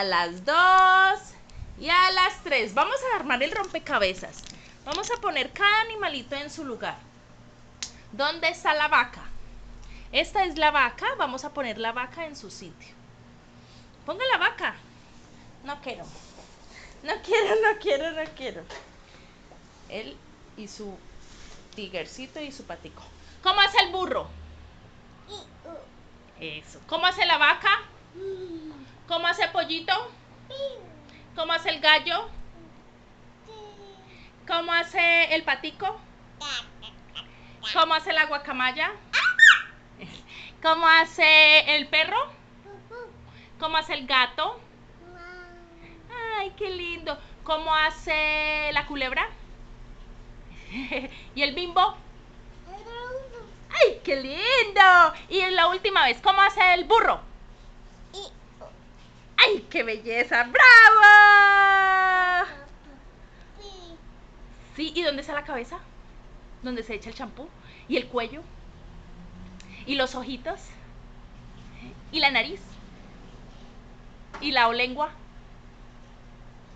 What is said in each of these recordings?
a las 2 y a las 3. Vamos a armar el rompecabezas. Vamos a poner cada animalito en su lugar. ¿Dónde está la vaca? Esta es la vaca. Vamos a poner la vaca en su sitio. Ponga la vaca. No quiero. No quiero. Él y su tiguercito y su patico. ¿Cómo hace el burro? Eso. ¿Cómo hace la vaca? ¿Cómo hace el pollito? ¿Cómo hace el gallo? ¿Cómo hace el patico? ¿Cómo hace la guacamaya? ¿Cómo hace el perro? ¿Cómo hace el gato? Ay, qué lindo. ¿Cómo hace la culebra? ¿Y el bimbo? ¡Ay, qué lindo! Y la última vez, ¿cómo hace el burro? ¡Ay, qué belleza! ¡Bravo! Sí, ¿y dónde está la cabeza? ¿Dónde se echa el champú? ¿Y el cuello? ¿Y los ojitos? ¿Y la nariz? ¿Y la lengua?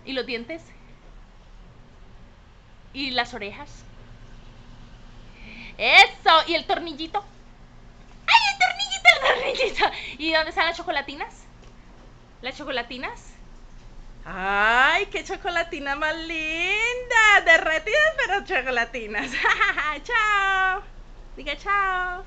¿Y los dientes? ¿Y las orejas? ¡Eso! ¿Y el tornillito? ¡Ay, el tornillito! ¿Y dónde están las chocolatinas? ¿Las chocolatinas? ¡Ay, qué chocolatina más linda! Derretidas pero chocolatinas. ¡Chao! Diga chao.